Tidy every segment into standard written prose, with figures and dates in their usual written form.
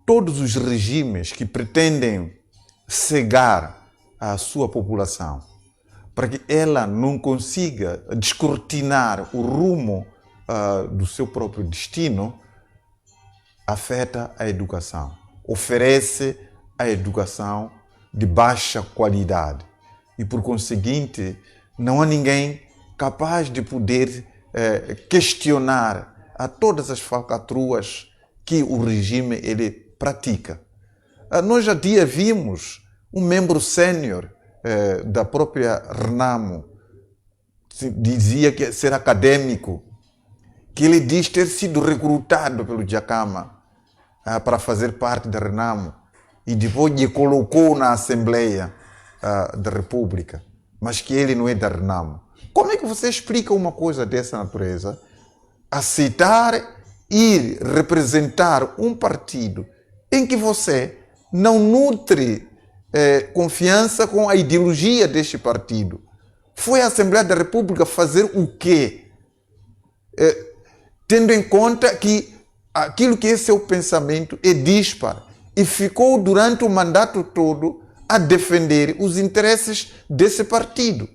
todos os regimes que pretendem cegar a sua população para que ela não consiga descortinar o rumo do seu próprio destino, afeta a educação, oferece a educação de baixa qualidade e, por conseguinte, não há ninguém capaz de poder questionar a todas as falcatruas que o regime ele pratica. Nós já dia vimos um membro sênior da própria Renamo, dizia que ser acadêmico, que ele diz ter sido recrutado pelo Dhlakama para fazer parte da Renamo e depois lhe colocou na Assembleia da República, mas que ele não é da Renamo. Como é que você explica uma coisa dessa natureza? Aceitar ir representar um partido em que você não nutre confiança com a ideologia deste partido. Foi a Assembleia da República fazer o quê? Tendo em conta que aquilo que é seu pensamento é dispar e ficou durante o mandato todo a defender os interesses desse partido.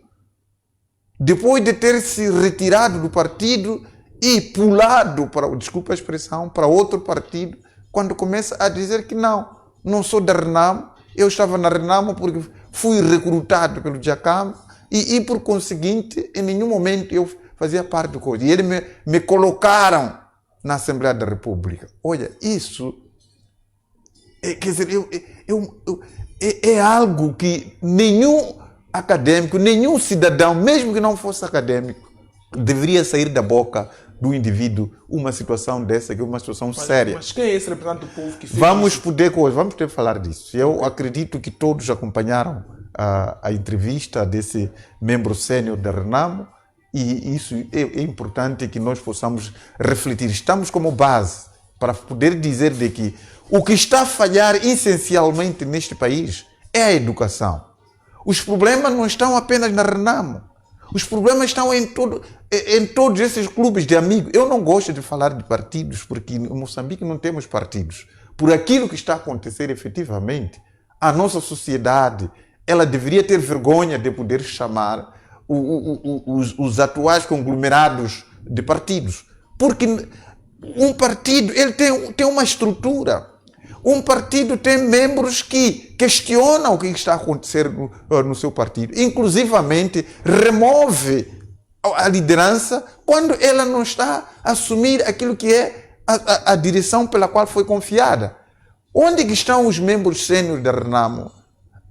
Depois de ter se retirado do partido e pulado, desculpa a expressão, para outro partido, quando começa a dizer que não sou da Renamo, eu estava na Renamo porque fui recrutado pelo Dhlakama e por conseguinte, em nenhum momento eu fazia parte do coisa. E eles me colocaram na Assembleia da República. Olha, isso quer dizer, é algo que nenhum acadêmico, nenhum cidadão, mesmo que não fosse acadêmico, deveria sair da boca do indivíduo uma situação dessa, que é uma situação séria. Mas quem é esse representante do povo que fez vamos poder falar disso. Eu acredito que todos acompanharam a entrevista desse membro sênior da Renamo e isso é importante que nós possamos refletir. Estamos como base para poder dizer de que o que está a falhar essencialmente neste país é a educação. Os problemas não estão apenas na Renamo. Os problemas estão em todos esses clubes de amigos. Eu não gosto de falar de partidos, porque em Moçambique não temos partidos. Por aquilo que está a acontecer efetivamente, a nossa sociedade ela deveria ter vergonha de poder chamar os atuais conglomerados de partidos. Porque um partido ele tem uma estrutura. Um partido tem membros que questionam o que está a acontecer no seu partido. Inclusivamente, remove a liderança quando ela não está a assumir aquilo que é a direção pela qual foi confiada. Onde estão os membros sêniores da Renamo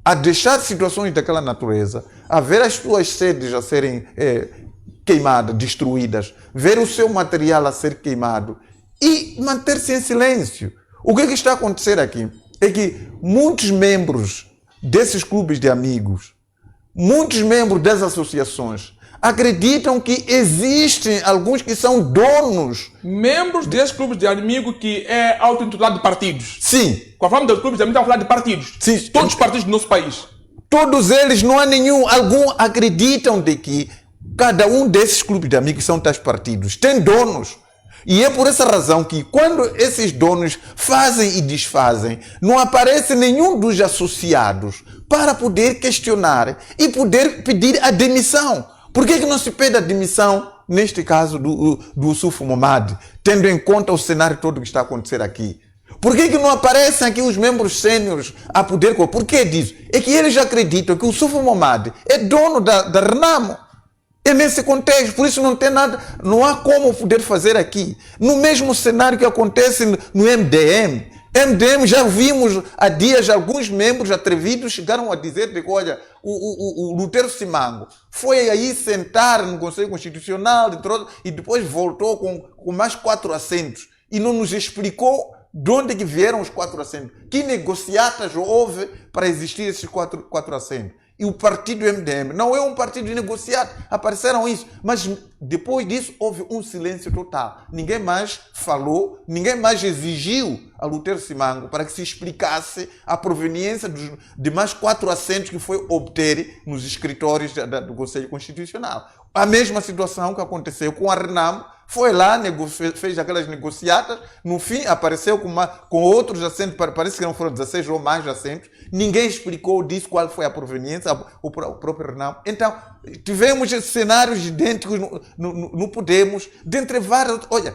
a deixar situações daquela natureza, a ver as suas sedes a serem queimadas, destruídas, ver o seu material a ser queimado e manter-se em silêncio? O que está a acontecer aqui é que muitos membros desses clubes de amigos, muitos membros das associações, acreditam que existem alguns que são donos. Membros desses clubes de amigos que é auto-intitulado de partidos. Sim. Quando falamos de clubes de amigos, estamos a falar de partidos. Sim. Todos os partidos do nosso país. Todos eles, não há nenhum. Alguns acreditam de que cada um desses clubes de amigos são tais partidos. Tem donos. E é por essa razão que quando esses donos fazem e desfazem, não aparece nenhum dos associados para poder questionar e poder pedir a demissão. Por que não se pede a demissão, neste caso, do Yusuf Mohammed, tendo em conta o cenário todo que está a acontecer aqui? Por que não aparecem aqui os membros sêniores a poder... Por que disso? É que eles acreditam que o Yusuf Mohammed é dono da Renamo. É nesse contexto, por isso não tem nada, não há como poder fazer aqui. No mesmo cenário que acontece no MDM. MDM já vimos há dias alguns membros atrevidos chegaram a dizer que, olha, o Lutero Simango foi aí sentar no Conselho Constitucional e depois voltou com mais 4 assentos e não nos explicou de onde que vieram os 4 assentos. Que negociatas houve para existir esses 4 assentos? E o partido MDM não é um partido negociado, apareceram isso. Mas depois disso houve um silêncio total. Ninguém mais falou, ninguém mais exigiu a Lutero Simango para que se explicasse a proveniência de mais 4 assentos que foi obter nos escritórios do Conselho Constitucional. A mesma situação que aconteceu com a Renamo foi lá, fez aquelas negociatas, no fim apareceu com outros assentos, parece que não foram 16 ou mais assentos, ninguém explicou disso, qual foi a proveniência, o próprio Renamo. Então, tivemos cenários idênticos no Podemos, dentre vários. Olha,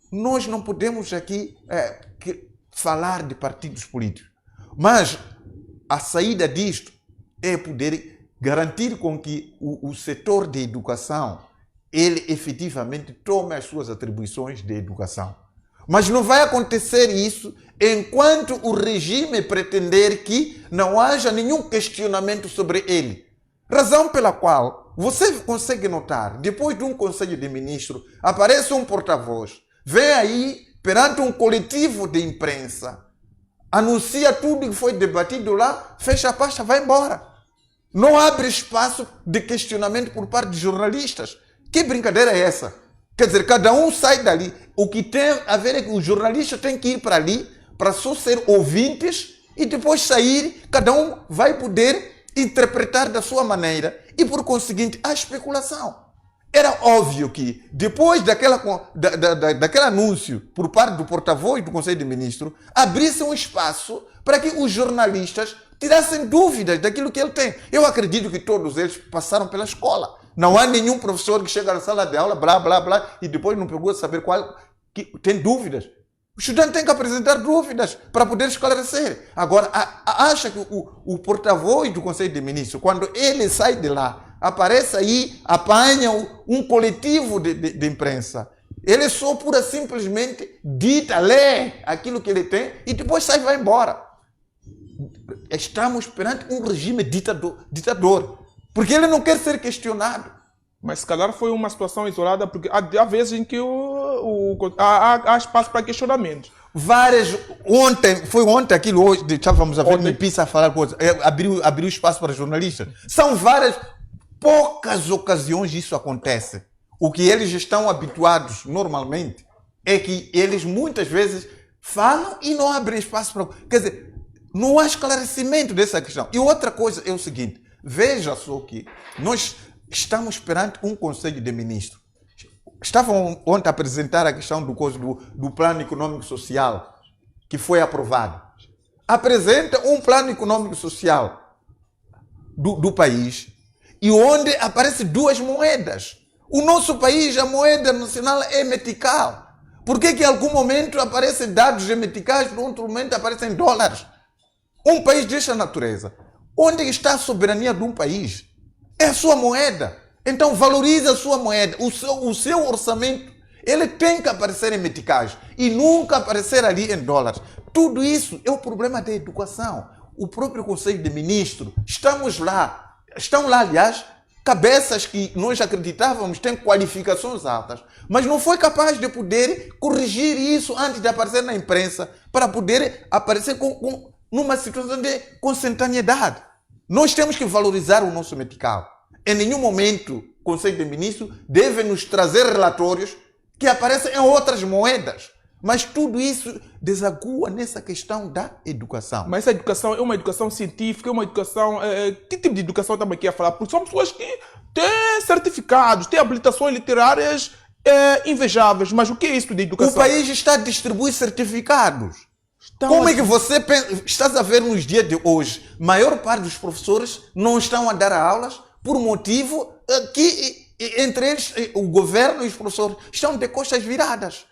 nós não podemos aqui falar de partidos políticos, mas a saída disto é poder garantir com que o setor de educação ele efetivamente tome as suas atribuições de educação. Mas não vai acontecer isso enquanto o regime pretender que não haja nenhum questionamento sobre ele. Razão pela qual você consegue notar, depois de um conselho de ministros, aparece um porta-voz, vem aí perante um coletivo de imprensa, anuncia tudo que foi debatido lá, fecha a pasta, vai embora. Não abre espaço de questionamento por parte de jornalistas. Que brincadeira é essa? Quer dizer, cada um sai dali. O que tem a ver é que o jornalista tem que ir para ali para só ser ouvintes e depois sair, cada um vai poder interpretar da sua maneira e, por conseguinte, a especulação. Era óbvio que, depois daquele anúncio por parte do porta-voz do Conselho de Ministros, abrisse um espaço para que os jornalistas tirassem dúvidas daquilo que ele tem. Eu acredito que todos eles passaram pela escola. Não há nenhum professor que chega na sala de aula, blá, blá, blá, e depois não procura saber qual, que tem dúvidas. O estudante tem que apresentar dúvidas para poder esclarecer. Agora, acha que o porta-voz do Conselho de Ministros, quando ele sai de lá, aparece aí, apanha um coletivo de imprensa. Ele só pura simplesmente dita, lê aquilo que ele tem e depois sai e vai embora. Estamos perante um regime ditador. Porque ele não quer ser questionado. Mas se calhar foi uma situação isolada, porque há vezes em que há espaço para questionamentos. Foi ontem aquilo, hoje, estávamos a ver me pisa a falar coisas, abriu espaço para jornalistas. São poucas ocasiões isso acontece. O que eles estão habituados normalmente é que eles muitas vezes falam e não abrem espaço para... Quer dizer, não há esclarecimento dessa questão. E outra coisa é o seguinte, veja só que nós estamos perante um Conselho de Ministros. Estavam ontem a apresentar a questão do Plano Econômico Social, que foi aprovado. Apresenta um Plano Econômico Social do país, e onde aparecem duas moedas. O nosso país, a moeda nacional é metical. Por que em algum momento aparecem dados meticais, no outro momento aparecem dólares? Um país desta natureza, onde está a soberania de um país? É a sua moeda. Então valorize a sua moeda. O seu orçamento, ele tem que aparecer em meticais e nunca aparecer ali em dólares. Tudo isso é o problema da educação. O próprio Conselho de Ministros, estão lá, aliás, cabeças que nós acreditávamos têm qualificações altas, mas não foi capaz de poder corrigir isso antes de aparecer na imprensa, para poder aparecer numa situação de consentaneidade. Nós temos que valorizar o nosso metical. Em nenhum momento o Conselho de Ministros deve nos trazer relatórios que aparecem em outras moedas. Mas tudo isso desagua nessa questão da educação. Mas essa educação é uma educação científica, é uma educação... que tipo de educação estamos aqui a falar? Porque são pessoas que têm certificados, têm habilitações literárias invejáveis. Mas o que é isso de educação? O país está a distribuir certificados. Como é que você pensa? Estás a ver nos dias de hoje, a maior parte dos professores não estão a dar aulas por motivo que, entre eles, o governo e os professores estão de costas viradas.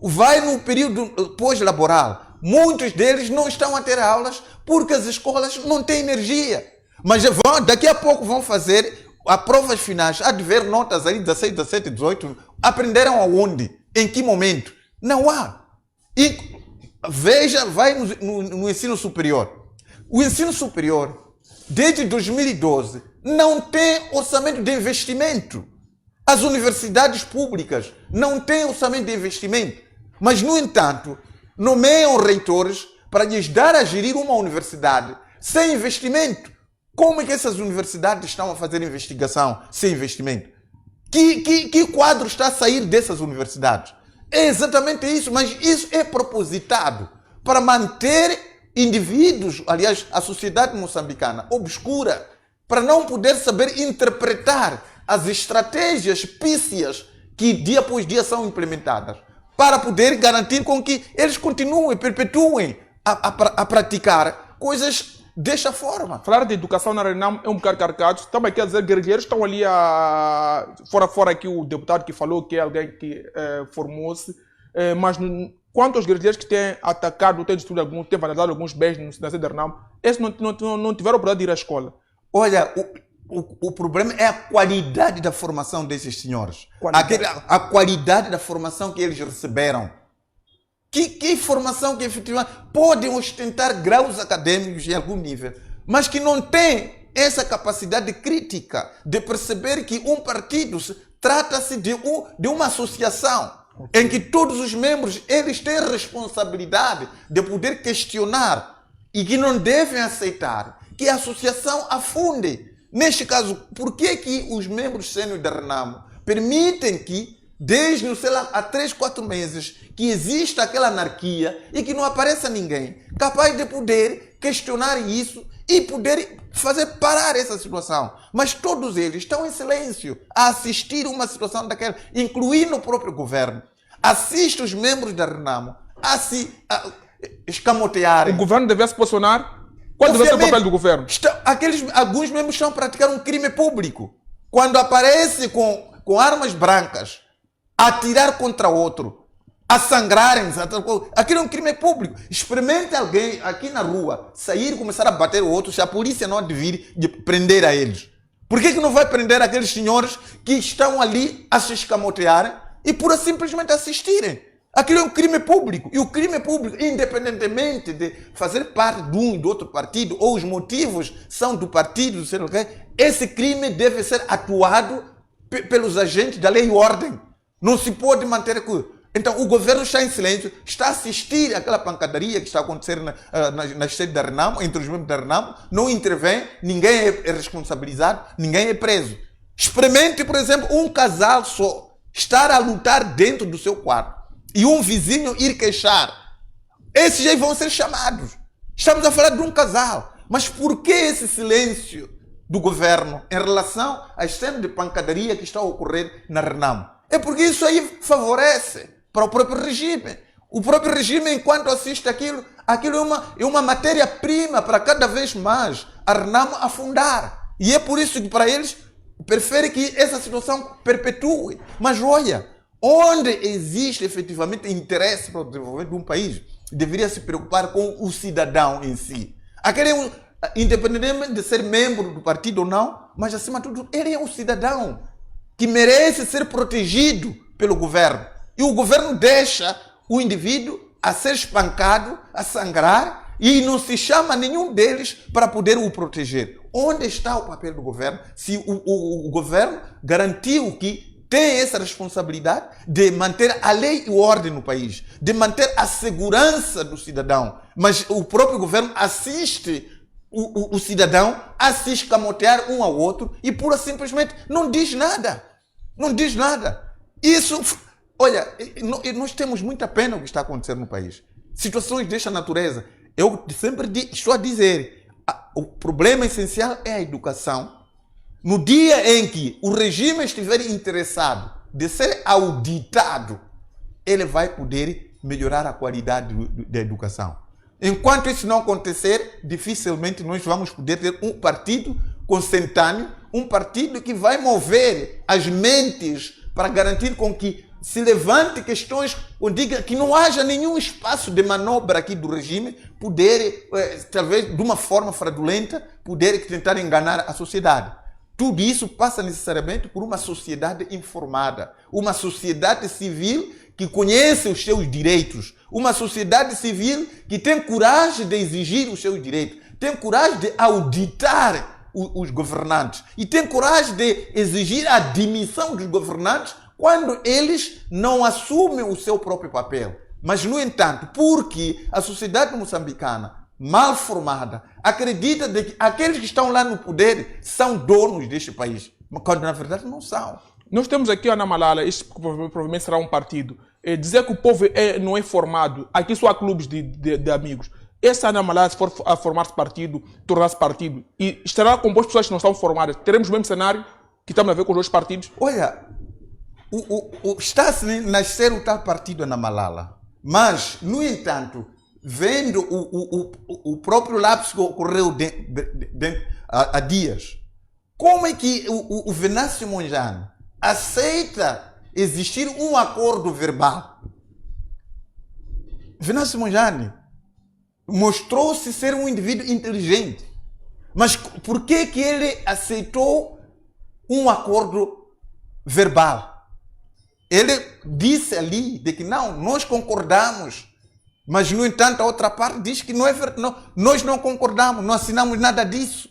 Vai no período pós-laboral. Muitos deles não estão a ter aulas porque as escolas não têm energia. Mas daqui a pouco vão fazer as provas finais. Há de ver notas aí, 16, 17, 18. Aprenderam aonde? Em que momento? Não há. E veja, vai no ensino superior. O ensino superior, desde 2012, não tem orçamento de investimento. As universidades públicas não têm orçamento de investimento. Mas, no entanto, nomeiam reitores para lhes dar a gerir uma universidade sem investimento. Como é que essas universidades estão a fazer investigação sem investimento? Que quadro está a sair dessas universidades? É exatamente isso, mas isso é propositado para manter indivíduos, aliás, a sociedade moçambicana, obscura, para não poder saber interpretar as estratégias pícias que dia após dia são implementadas para poder garantir com que eles continuem, perpetuem a praticar coisas desta forma. Falar de educação na Renamo é um bocado carregado. Também quer dizer, guerrilheiros estão ali fora aqui o deputado que falou que é alguém que formou-se, mas quanto aos guerrilheiros que têm atacado, têm destruído têm vandalizado alguns bens na cidade de Renamo, esses não tiveram a oportunidade de ir à escola. Olha, o problema é a qualidade da formação desses senhores. A qualidade da formação que eles receberam. Que formação que efetivamente podem ostentar graus acadêmicos em algum nível, mas que não têm essa capacidade crítica de perceber que um partido trata-se de uma associação em que todos os membros eles têm responsabilidade de poder questionar e que não devem aceitar que a associação afunde. Neste caso, por que os membros sênior da Renamo permitem que desde, sei lá, há 3, 4 meses, que exista aquela anarquia e que não apareça ninguém capaz de poder questionar isso e poder fazer parar essa situação. Mas todos eles estão em silêncio a assistir uma situação daquela, incluindo o próprio governo. Assiste os membros da Renamo a se escamotearem. O governo deve se posicionar? Qual deve ser o papel do governo? Alguns membros estão a praticar um crime público. Quando aparece com armas brancas, a atirar contra outro, a sangrarem, aquilo é um crime público. Experimente alguém aqui na rua sair e começar a bater o outro se a polícia não vir de prender a eles. Por que não vai prender aqueles senhores que estão ali a se escamotearem e por simplesmente assistirem? Aquilo é um crime público. E o crime público, independentemente de fazer parte de um e do outro partido, ou os motivos são do partido, sei lá o quê, esse crime deve ser atuado pelos agentes da lei e ordem. Não se pode manter... Então, o governo está em silêncio, está a assistir àquela pancadaria que está a acontecer na sede da Renamo, entre os membros da Renamo, não intervém, ninguém é responsabilizado, ninguém é preso. Experimente, por exemplo, um casal só estar a lutar dentro do seu quarto e um vizinho ir queixar. Esses aí vão ser chamados. Estamos a falar de um casal. Mas por que esse silêncio do governo em relação às cenas de pancadaria que está a ocorrer na Renamo? É porque isso aí favorece para o próprio regime. O próprio regime, enquanto assiste aquilo é uma matéria-prima para cada vez mais a Renamo afundar. E é por isso que para eles prefere que essa situação perpetue. Mas olha, onde existe efetivamente interesse para o desenvolvimento de um país, deveria se preocupar com o cidadão em si. Aquele independentemente de ser membro do partido ou não, mas acima de tudo, ele é um cidadão que merece ser protegido pelo governo. E o governo deixa o indivíduo a ser espancado, a sangrar, e não se chama nenhum deles para poder o proteger. Onde está o papel do governo? Se o governo garantiu que tem essa responsabilidade de manter a lei e a ordem no país, de manter a segurança do cidadão, mas o próprio governo assiste o cidadão a se escamotear um ao outro e pura simplesmente não diz nada. Não diz nada. Isso, olha, nós temos muita pena o que está acontecendo no país. Situações desta natureza. Eu sempre estou a dizer, o problema essencial é a educação. No dia em que o regime estiver interessado de ser auditado, ele vai poder melhorar a qualidade da educação. Enquanto isso não acontecer, dificilmente nós vamos poder ter um partido consentâneo, um partido que vai mover as mentes para garantir com que se levante questões, ou diga que não haja nenhum espaço de manobra aqui do regime, poder, talvez de uma forma fraudulenta, poder tentar enganar a sociedade. Tudo isso passa necessariamente por uma sociedade informada, uma sociedade civil que conhece os seus direitos, uma sociedade civil que tem coragem de exigir os seus direitos, tem coragem de auditar os governantes e tem coragem de exigir a demissão dos governantes quando eles não assumem o seu próprio papel. Mas, no entanto, porque a sociedade moçambicana, mal formada, acredita de que aqueles que estão lá no poder são donos deste país, quando na verdade não são. Nós temos aqui a Ana Malala, este provavelmente será um partido. Dizer que o povo não é formado, aqui só há clubes de amigos. Essa Ana Malala, se for a formar-se partido, tornar-se partido, e estará composto de pessoas que não estão formadas, teremos o mesmo cenário que estamos a ver com os dois partidos? Olha, está a nascer o tal partido na Malala. Mas, no entanto, vendo o próprio lapso que ocorreu há dias, como é que o Venâncio Mondlane aceita existir um acordo verbal? Venâncio Mondlane mostrou-se ser um indivíduo inteligente. Mas por que ele aceitou um acordo verbal? Ele disse ali de que não, nós concordamos. Mas, no entanto, a outra parte diz que não é verdade. Nós não concordamos, não assinamos nada disso.